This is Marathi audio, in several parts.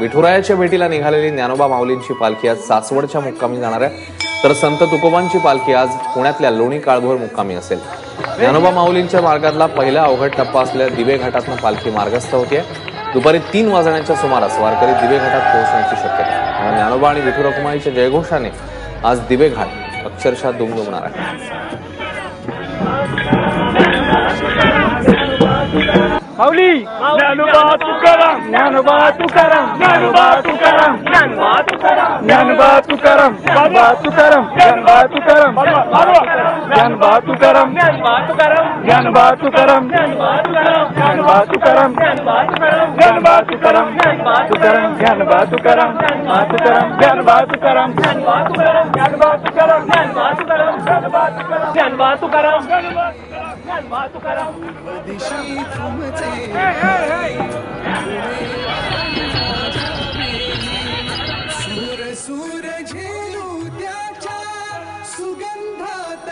विठुरायाच्या भेटीला निघालेली ज्ञानोबा माऊलींची पालखी आज सासवडच्या मुक्कामी जाणार आहे, तर संत तुकोबांची पालखी आज पुण्यातल्या लोणी काळभोर मुक्कामी असेल। ज्ञानोबा माऊलींच्या मार्गातला पहिला अवघड टप्पा असलेल्या दिवे घाटातून पालखी मार्गस्थ होते। दुपारी 3 वाजण्याच्या सुमारास वारकरी दिवे घाटात पोहोचण्याची शक्यता आहे। ज्ञानोबा आणि विठू रखुमाईच्या जयघोषाने आज दिवे घाट अक्षरशः दुमदुमणार आहे। माऊली ज्ञानोबा तुकाराम, ज्ञानोबा तुकाराम, ज्ञानोबा तुकाराम, ज्ञानोबा तुकाराम, ज्ञानोबा तुकाराम, बाबा तुकाराम, ज्ञानोबा तुकाराम, ज्ञानोबा तुकाराम, ज्ञानोबा तुकाराम, ज्ञानोबा तुकाराम, ज्ञानोबा तुकाराम, ज्ञानोबा तुकाराम, ज्ञानोबा तुकाराम, ज्ञानोबा तुकाराम, ज्ञानोबा तुकाराम, ज्ञानोबा तुकाराम, ज्ञानोबा तुकाराम, ज्ञानोबा तुकाराम, ज्ञानोबा तुकाराम। सूर झेलू त्याच्या सुगंधात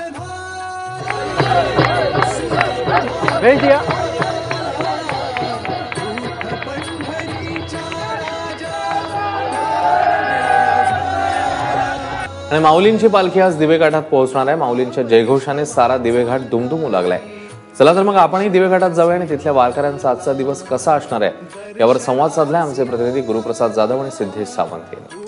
आणि माऊलींची पालखी आज दिवे घाटात पोहोचणार आहे। माऊलींच्या जयघोषाने सारा दिवे घाट दुमदुमू लागलाय। चला तर मग आपणही दिवे घाटात जाऊया आणि तिथल्या वारकऱ्यांचा आजचा दिवस कसा असणार आहे यावर संवाद साधलाय आमचे प्रतिनिधी गुरुप्रसाद जाधव आणि सिद्धेश सावंत यांनी।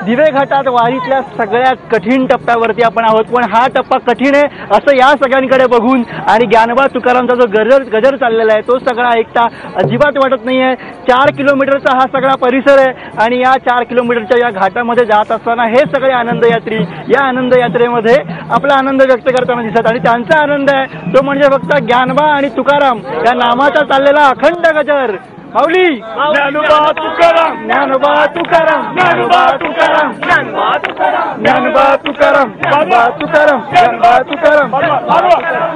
दिवे घाटात वारीतल्या सगळ्यात कठीण टप्प्यावरती आपण आहोत, पण हा टप्पा कठीण आहे असं या सगळ्यांकडे बघून आणि ज्ञानोबा तुकारामचा जो गजर चाललेला आहे तो सगळा ऐकता अजिबात वाटत नाहीये। 4 किलोमीटरचा हा सगळा परिसर आहे आणि या 4 किलोमीटरच्या या घाटामध्ये जात असताना हे सगळे आनंदयात्री या आनंद यात्रेमध्ये आपला आनंद व्यक्त करताना दिसत आणि त्यांचा आनंद आहे तो म्हणजे फक्त ज्ञानोबा आणि तुकाराम या नामाचा चाललेला अखंड गजर। माऊली ज्ञानोबा तुकाराम, ज्ञानोबा तुकाराम, ज्ञानोबा तुकाराम, ज्ञानोबा तुकाराम, ज्ञानोबा तुकाराम, बाबा तुकाराम, ज्ञानोबा तुकाराम, ज्ञानोबा तुकाराम,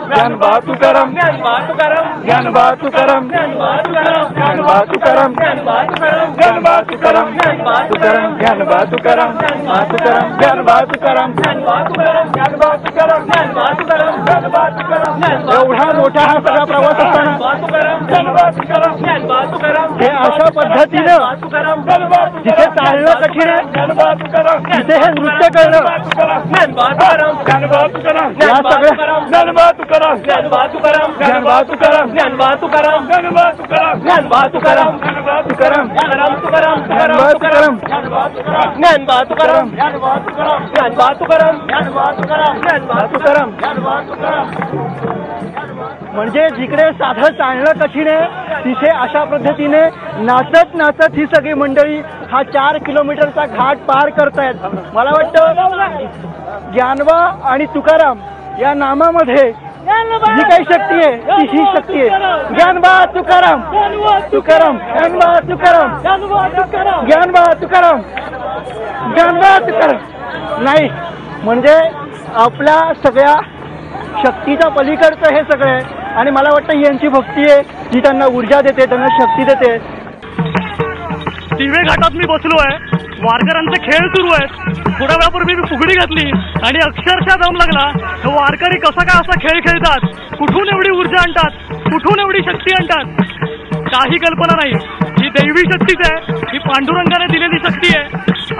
ज्ञानोबा तुकाराम, ज्ञानोबा तुकाराम, ज्ञानोबा तुकाराम, ज्ञानोबा तुकाराम, ज्ञानोबा तुकाराम, ज्ञानोबा तुकाराम, ज्ञानोबा तुकाराम, ज्ञानोबा तुकाराम, ज्ञानोबा तुकाराम। एवढा मोठा हा सगळा प्रवास असताना हे अशा पद्धतीनं जिथे चालणं कठीण आहे तिथे हे नृत्य करणं या म्हणजे जिकडे साधं चालणं कठीण आहे तिथे अशा पद्धतीने नाचत नाचत ही सगळी मंडळी हा 4 किलोमीटरचा घाट पार करतायत। मला वाटतं ज्ञानोबा आणि तुकाराम या नामामध्ये जी काही शक्ती आहे ती ही शक्ती आहे। ज्ञानोबा तुकाराम, तुकाराम, ज्ञानोबा तुकाराम, ज्ञानोबा तुकाराम, ज्ञानोबा तुकाराम नाही म्हणजे आपल्या सगळ्या शक्तीच्या पलीकडचं हे सगळं आहे आणि मला वाटतं यांची भक्ती आहे जी त्यांना ऊर्जा देते, त्यांना शक्ती देते। दिवे घाटात मी बसलो आहे, वारकऱ्यांचे खेळ सुरू आहेत। थोड्या वेळापूर्वी मी फुगडी घातली आणि अक्षरशः दम लागला। वारकरी कसा काय असा खेळ खेळतात, कुठून एवढी ऊर्जा आणतात, कुठून एवढी शक्ती आणतात काही कल्पना नाही। ही दैवी शक्तीच आहे, ही पांडुरंगाने दिलेली शक्ती आहे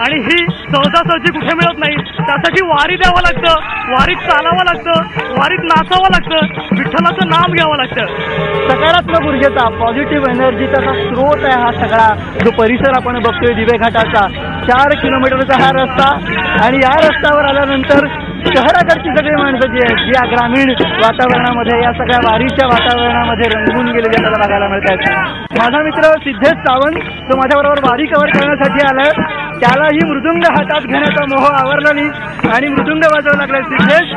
आणि ही सहजासहजी कुठे मिळत नाही। त्यासाठी वारी द्यावं लागतं, वारीत चालावं लागतं, वारीत नाचावं लागतं, विठ्ठलाचं नाम घ्यावं लागतं। सकारात्मक ऊर्जेचा पॉझिटिव्ह एनर्जीचा स्रोत आहे हा सगळा जो परिसर आपण बघतोय दिवे घाटाचा। 4 किलोमीटरचा हा रस्ता आणि या रस्त्यावर आल्यानंतर शहराकडची सगळी माणसं जी आहेत या ग्रामीण वातावरणामध्ये या सगळ्या वारीच्या वातावरणामध्ये रंगून गेलेली आपल्याला बघायला मिळत आहेत। माझा मित्र सिद्धेश सावंत जो माझ्याबरोबर वारी कव्हर करण्यासाठी आलाय त्यालाही मृदुंग हातात घेण्याचा मोह आवरला नाही आणि मृदुंग वाजवायला लागलाय। सिद्धेश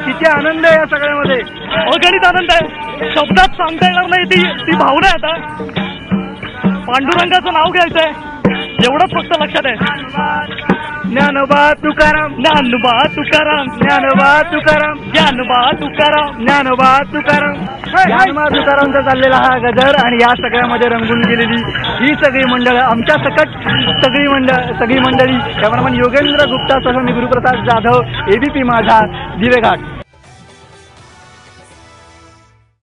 किती आनंद आहे या सगळ्यामध्ये, अगणित आनंद आहे, शब्दात सांगता येणार नाही ती भावना आहे। आता पांडुरंगाचं नाव घ्यायचंय एवढंच फक्त लक्षात आहे। ज्ञानोबा तुकाराम, ज्ञानोबा तुकाराम, ज्ञानोबा तुकाराम, ज्ञानोबा तुकाराम, ज्ञानोबा तुकाराम, ज्ञानोबा तुकारामचा चाललेला हा गजर आणि या सगळ्यामध्ये रंगून गेलेली ही सगळी मंडळ आमच्या सकट सगळी मंडळी कॅमेरामन योगेंद्र गुप्तासह मी गुरुप्रसाद जाधव, एबीपी माझा, दिवे घाट।